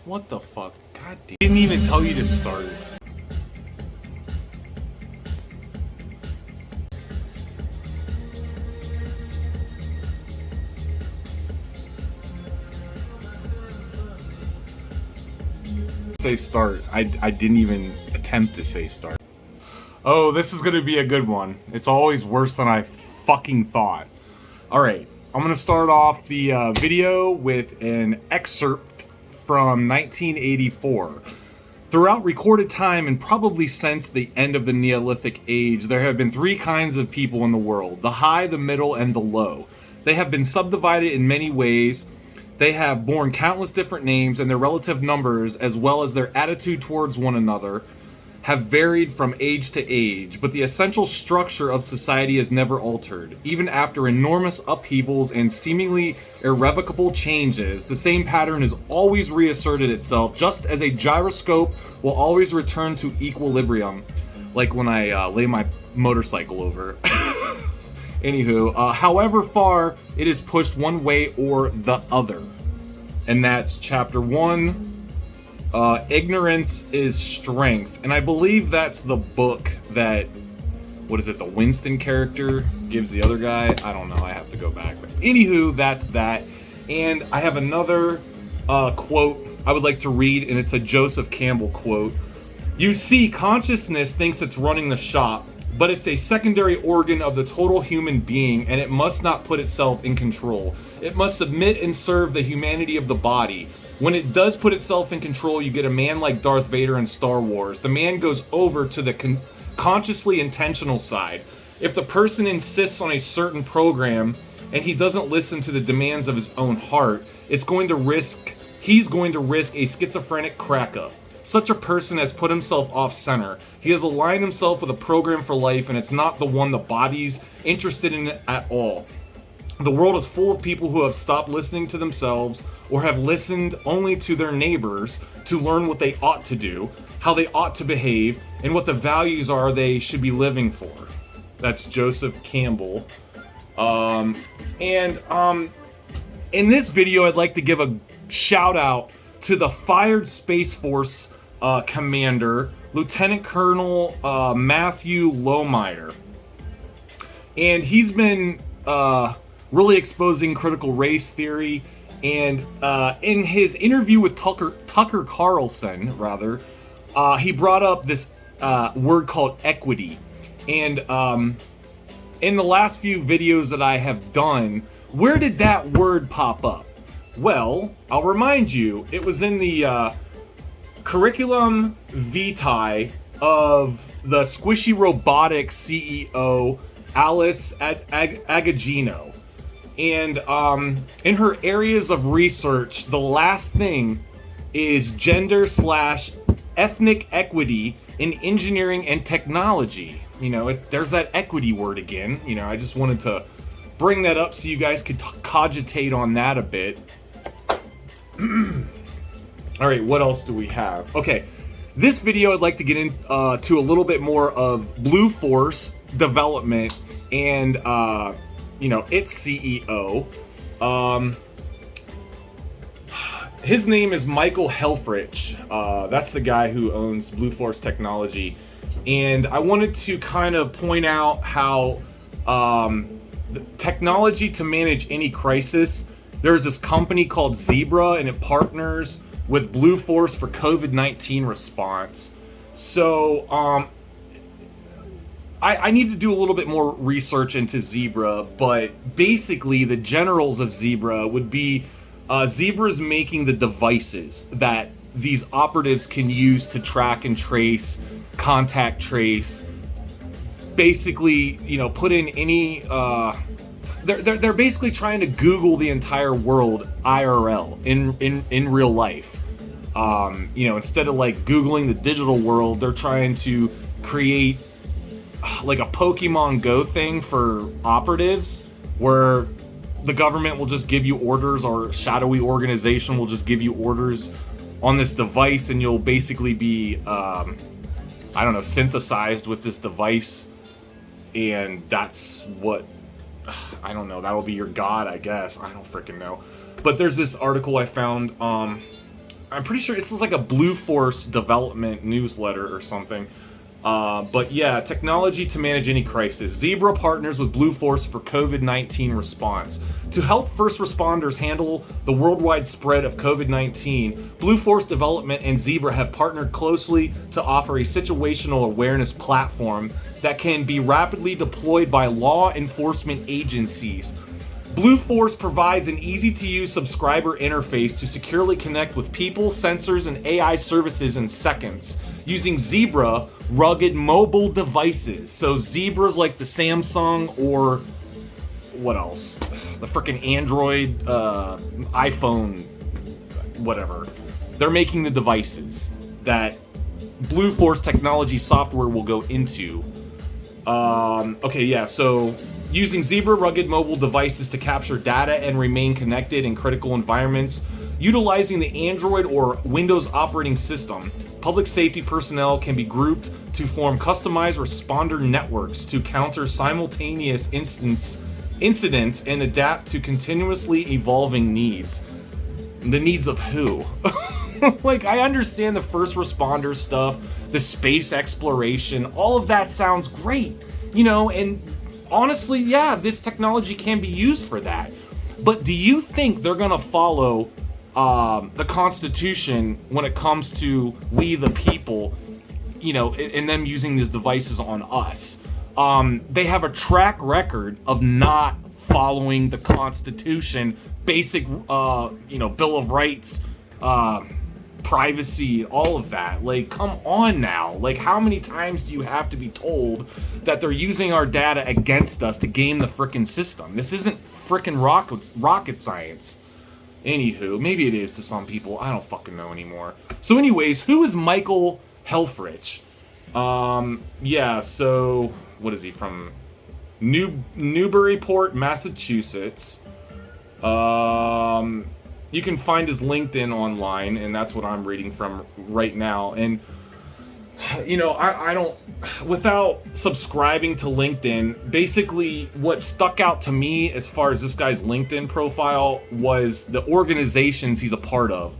What the fuck? God damn. Didn't even tell you to start. Say start. I didn't even attempt to say start. Oh, this is gonna be a good one. It's always worse than I fucking thought. Alright, I'm gonna start off the video with an excerpt from 1984. Throughout recorded time and probably since the end of the Neolithic Age, there have been three kinds of people in the world: the high, the middle, and the low. They have been subdivided in many ways. They have borne countless different names, and their relative numbers, as well as their attitude towards one another, have varied from age to age, but the essential structure of society is never altered. Even after enormous upheavals and seemingly irrevocable changes, the same pattern has always reasserted itself, just as a gyroscope will always return to equilibrium. Like when I lay my motorcycle over. Anywho, however far it is pushed one way or the other. And that's chapter 1. Ignorance is strength. And I believe that's the book that, what is it, the Winston character gives the other guy? I don't know, I have to go back. But anywho, that's that. And I have another quote I would like to read, and it's a Joseph Campbell quote. "You see, consciousness thinks it's running the shop, but it's a secondary organ of the total human being, and it must not put itself in control. It must submit and serve the humanity of the body. When it does put itself in control, you get a man like Darth Vader in Star Wars. The man goes over to the consciously intentional side. If the person insists on a certain program and he doesn't listen to the demands of his own heart, he's going to risk a schizophrenic crack-up. Such a person has put himself off-center. He has aligned himself with a program for life, and it's not the one the body's interested in at all. The world is full of people who have stopped listening to themselves or have listened only to their neighbors to learn what they ought to do, how they ought to behave, and what the values are they should be living for." That's Joseph Campbell. In this video, I'd like to give a shout out to the fired Space Force commander, Lieutenant Colonel Matthew Lohmeyer. And he's been really exposing critical race theory. And in his interview with Tucker Carlson, he brought up this word called equity. And in the last few videos that I have done, where did that word pop up? Well, I'll remind you, it was in the curriculum vitae of the Squishy Robotics CEO, Alice Agagino. And in her areas of research, the last thing is gender/ethnic equity in engineering and technology. You know, there's that equity word again. You know, I just wanted to bring that up so you guys could cogitate on that a bit. Alright, what else do we have? Okay, this video I'd like to get into a little bit more of BlueForce development and its CEO. His name is Michael Helfrich. That's the guy who owns BlueForce Technology. And I wanted to kind of point out how the technology to manage any crisis, there's this company called Zebra, and it partners with BlueForce for COVID-19 response. So I need to do a little bit more research into Zebra, but basically the generals of Zebra would be Zebra's making the devices that these operatives can use to track and trace, contact trace, basically, put in any they're basically trying to Google the entire world IRL in real life. Instead of like Googling the digital world, they're trying to create like a Pokemon Go thing for operatives, where the government will just give you orders, or shadowy organization will just give you orders on this device, and you'll basically be synthesized with this device, and that's what, that'll be your god, I guess. I don't freaking know. But there's this article I found, I'm pretty sure this is like a BlueForce development newsletter or something. But yeah, technology to manage any crisis. Zebra partners with BlueForce for COVID-19 response. To help first responders handle the worldwide spread of COVID-19, BlueForce Development and Zebra have partnered closely to offer a situational awareness platform that can be rapidly deployed by law enforcement agencies. BlueForce provides an easy-to-use subscriber interface to securely connect with people, sensors, and AI services in seconds using Zebra rugged mobile devices. So Zebra's like the Samsung or what else? The freaking Android, iPhone, whatever. They're making the devices that BlueForce technology software will go into. Okay, yeah, so using Zebra rugged mobile devices to capture data and remain connected in critical environments, utilizing the Android or Windows operating system, public safety personnel can be grouped to form customized responder networks to counter simultaneous incidents and adapt to continuously evolving needs. The needs of who? Like, I understand the first responder stuff, the space exploration, all of that sounds great, you know, and honestly, yeah, this technology can be used for that. But do you think they're gonna follow the Constitution when it comes to we the people, you know, and them using these devices on us? They have a track record of not following the Constitution, basic, you know, Bill of Rights, privacy, all of that. Like, come on now. Like, how many times do you have to be told that they're using our data against us to game the frickin' system? This isn't frickin' rocket science. Anywho, maybe it is to some people. I don't fucking know anymore. So anyways, who is Michael Helfrich? Yeah, so what is he from? Newburyport, Massachusetts. You can find his LinkedIn online, and that's what I'm reading from right now. And you know, I don't, without subscribing to LinkedIn, basically what stuck out to me as far as this guy's LinkedIn profile was the organizations he's a part of,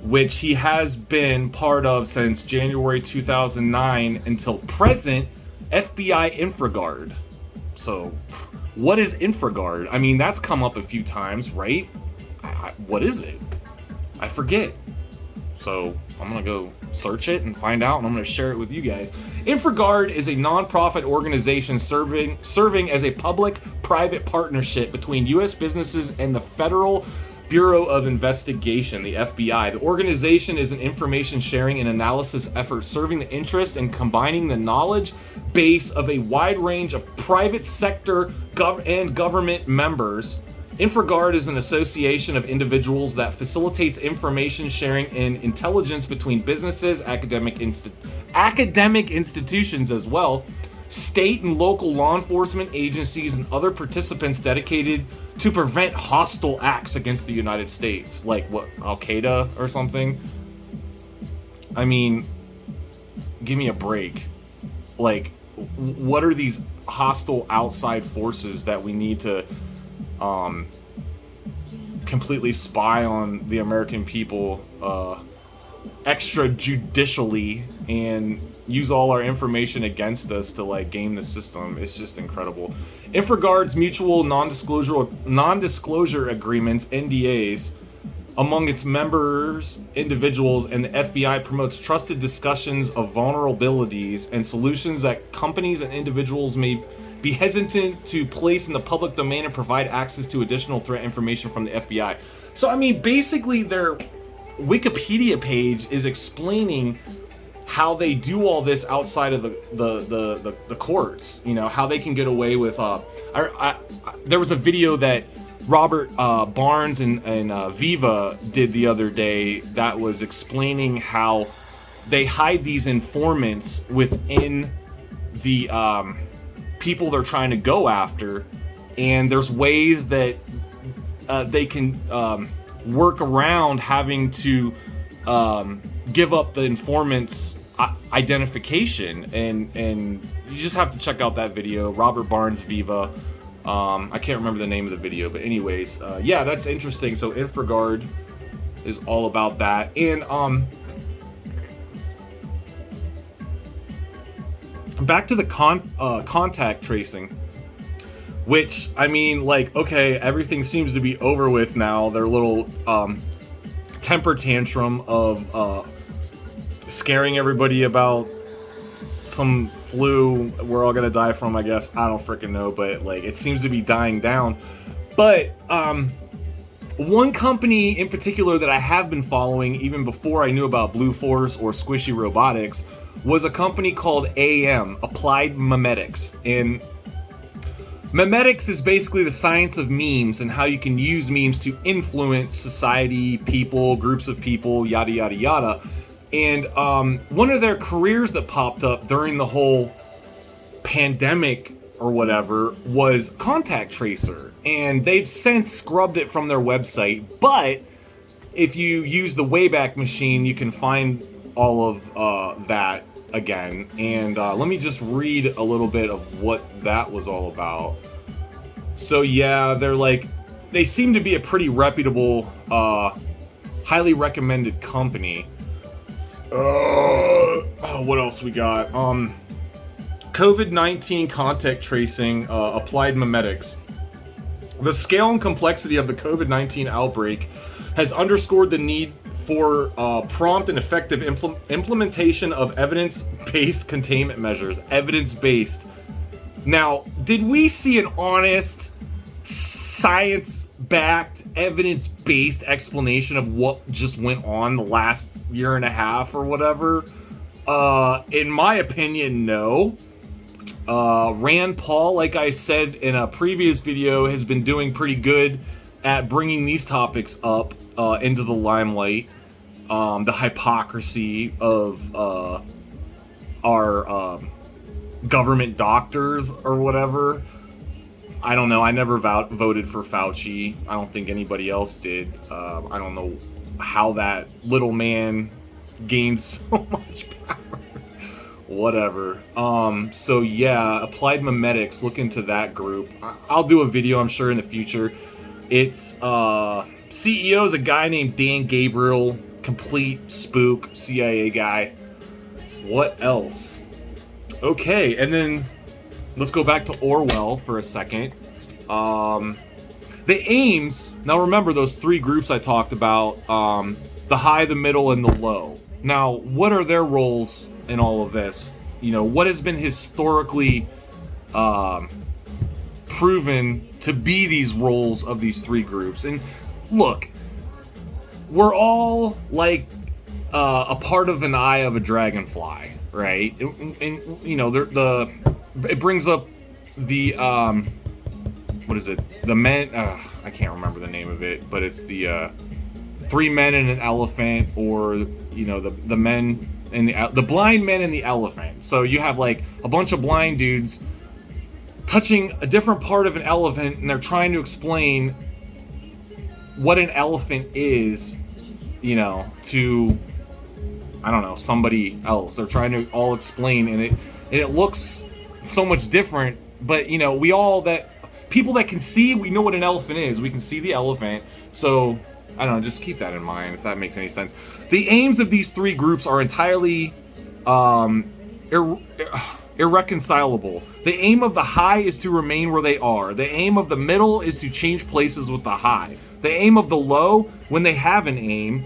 which he has been part of since January 2009 until present, FBI InfraGard. So what is InfraGard? I mean, that's come up a few times, right? What is it? I forget. So I'm gonna go search it and find out, and I'm gonna share it with you guys. InfraGard is a non-profit organization serving as a public-private partnership between U.S. businesses and the Federal Bureau of Investigation, the FBI. The organization is an information sharing and analysis effort serving the interests and combining the knowledge base of a wide range of private sector and government members. InfraGard is an association of individuals that facilitates information sharing and intelligence between businesses, academic institutions as well, state and local law enforcement agencies, and other participants dedicated to prevent hostile acts against the United States, like what, Al-Qaeda or something? I mean, give me a break. Like, what are these hostile outside forces that we need to completely spy on the American people extrajudicially and use all our information against us to like game the system? It's just incredible. InfraGard's mutual non-disclosure agreements, NDAs, among its members, individuals, and the FBI promotes trusted discussions of vulnerabilities and solutions that companies and individuals may be hesitant to place in the public domain and provide access to additional threat information from the FBI. So, I mean, basically their Wikipedia page is explaining how they do all this outside of the courts. You know, how they can get away with... there was a video that Robert Barnes and Viva did the other day that was explaining how they hide these informants within the... people they're trying to go after, and there's ways that they can work around having to give up the informant's identification, and you just have to check out that video, Robert Barnes Viva. I can't remember the name of the video, but anyways, yeah, that's interesting. So InfraGard is all about that. And back to the contact tracing, which, I mean, like, okay, everything seems to be over with now. Their little temper tantrum of scaring everybody about some flu we're all gonna die from, I guess. I don't freaking know, but like, it seems to be dying down. But one company in particular that I have been following even before I knew about BlueForce or Squishy Robotics was a company called AM, Applied Memetics. And memetics is basically the science of memes and how you can use memes to influence society, people, groups of people, yada yada yada. And one of their careers that popped up during the whole pandemic or whatever was contact tracer, and they've since scrubbed it from their website. But if you use the Wayback Machine, you can find all of that again. And let me just read a little bit of what that was all about. So yeah, they seem to be a pretty reputable, highly recommended company. What else we got? COVID-19 contact tracing, Applied Memetics. The scale and complexity of the COVID-19 outbreak has underscored the need for prompt and effective implementation of evidence-based containment measures. Evidence-based. Now, did we see an honest, science-backed, evidence-based explanation of what just went on the last year and a half or whatever? In my opinion, no. Rand Paul, like I said in a previous video, has been doing pretty good at bringing these topics up into the limelight. The hypocrisy of our government doctors or whatever. I don't know. I never voted for Fauci. I don't think anybody else did. I don't know how that little man gained so much power. Whatever. So yeah, Applied Memetics, look into that group. I'll do a video, I'm sure, in the future. It's CEO is a guy named Dan Gabriel, complete spook, CIA guy. What else? Okay, and then let's go back to Orwell for a second. The aims, now remember those three groups I talked about, the high, the middle, and the low. Now, what are their roles in all of this? You know, what has been historically proven to be these roles of these three groups? And look, we're all like a part of an eye of a dragonfly, right? And you know, it brings up the what is it? The men. I can't remember the name of it, but it's the three men and an elephant, or you know, the men and the blind men and the elephant. So you have like a bunch of blind dudes touching a different part of an elephant, and they're trying to explain what an elephant is, you know, to, I don't know, somebody else. They're trying to all explain, and it looks so much different. But you know, people that can see, we know what an elephant is. We can see the elephant. So I don't know, just keep that in mind if that makes any sense. The aims of these three groups are entirely irreconcilable. The aim of the high is to remain where they are. The aim of the middle is to change places with the high. The aim of the low, when they have an aim,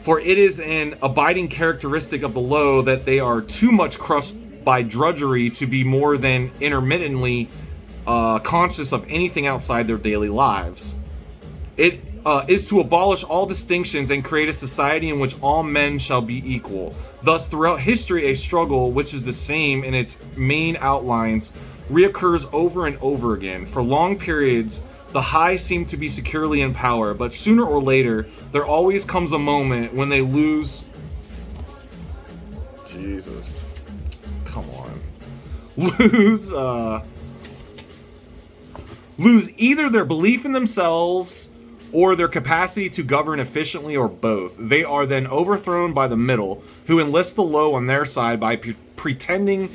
for it is an abiding characteristic of the low that they are too much crushed by drudgery to be more than intermittently conscious of anything outside their daily lives. It is to abolish all distinctions and create a society in which all men shall be equal. Thus, throughout history, a struggle, which is the same in its main outlines, reoccurs over and over again. For long periods, the high seem to be securely in power, but sooner or later, there always comes a moment when they lose... Jesus. Come on. Lose either their belief in themselves or their capacity to govern efficiently, or both. They are then overthrown by the middle, who enlist the low on their side by pretending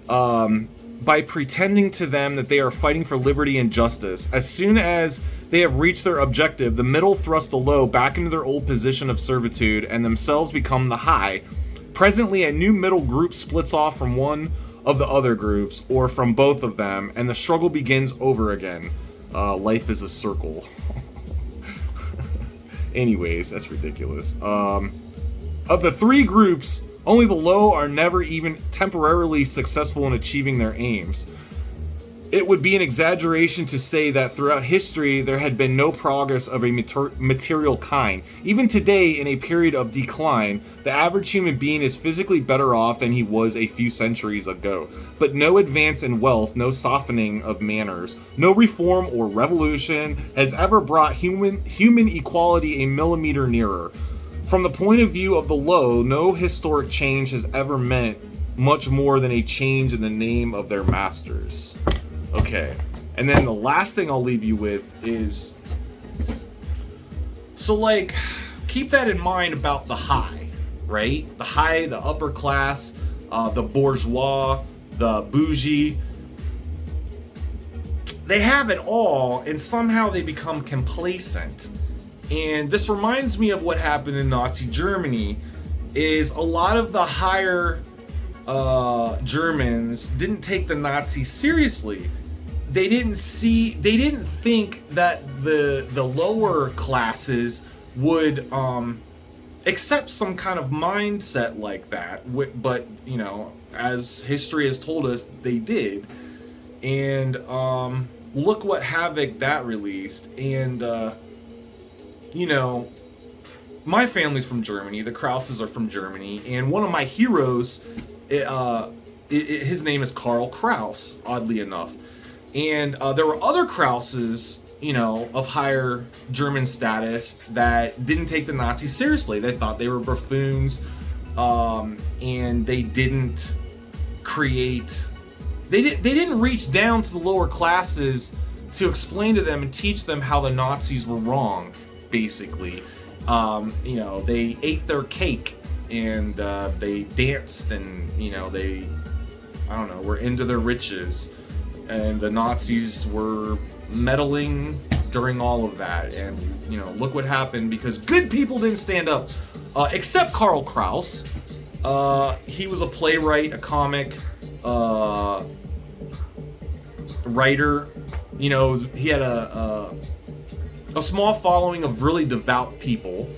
to them that they are fighting for liberty and justice. As soon as they have reached their objective, the middle thrust the low back into their old position of servitude and themselves become the high. Presently, a new middle group splits off from one of the other groups, or from both of them, and the struggle begins over again. Life is a circle. Anyways, that's ridiculous. Of the three groups, only the low are never even temporarily successful in achieving their aims. It would be an exaggeration to say that throughout history there had been no progress of a material kind. Even today, in a period of decline, the average human being is physically better off than he was a few centuries ago. But no advance in wealth, no softening of manners, no reform or revolution has ever brought human equality a millimeter nearer. From the point of view of the low, no historic change has ever meant much more than a change in the name of their masters. Okay, and then the last thing I'll leave you with is, so like, keep that in mind about the high, right? The high, the upper class, the bourgeois, the bougie. They have it all, and somehow they become complacent. And this reminds me of what happened in Nazi Germany, is a lot of the higher Germans didn't take the Nazis seriously. They didn't think that the lower classes would accept some kind of mindset like that. But, you know, as history has told us, they did. And look what havoc that released. And, you know, my family's from Germany. The Krauses are from Germany. And one of my heroes, his name is Karl Kraus, oddly enough. And there were other Krauses, you know, of higher German status that didn't take the Nazis seriously. They thought they were buffoons, and they didn't create... They didn't reach down to the lower classes to explain to them and teach them how the Nazis were wrong, basically. You know, they ate their cake, and they danced, and, you know, they, I don't know, were into their riches. And the Nazis were meddling during all of that. And, you know, look what happened, because good people didn't stand up. Except Karl Kraus. He was a playwright, a comic writer. You know, he had a small following of really devout people.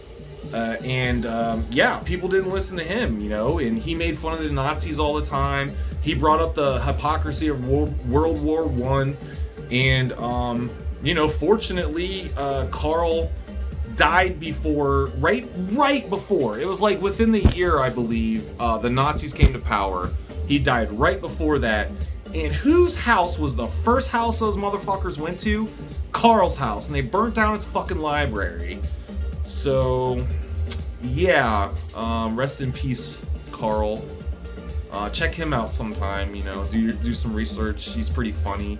Yeah, people didn't listen to him, you know, and he made fun of the Nazis all the time. He brought up the hypocrisy of World War I, and, you know, fortunately, Karl died before, right before, it was like within the year, I believe, the Nazis came to power. He died right before that. And whose house was the first house those motherfuckers went to? Karl's house, and they burnt down his fucking library. So, yeah, rest in peace, Karl. Check him out sometime, you know, do some research. He's pretty funny.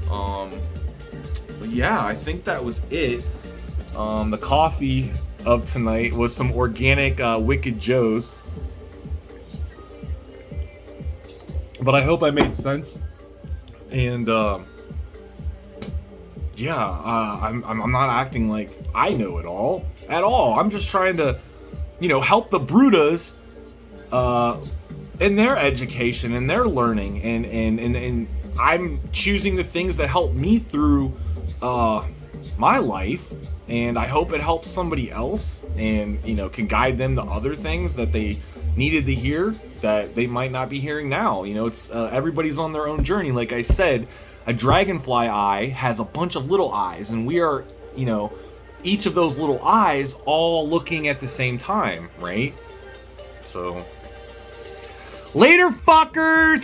But yeah, I think that was it. The coffee of tonight was some organic Wicked Joe's. But I hope I made sense. And yeah, I'm not acting like I know it all at all. I'm just trying to, you know, help the Brutas in their education and their learning, and I'm choosing the things that help me through my life, and I hope it helps somebody else, and, you know, can guide them to other things that they needed to hear that they might not be hearing now. You know, it's everybody's on their own journey. Like I said, a dragonfly eye has a bunch of little eyes, and we are, you know, each of those little eyes all looking at the same time, right? So, later, fuckers!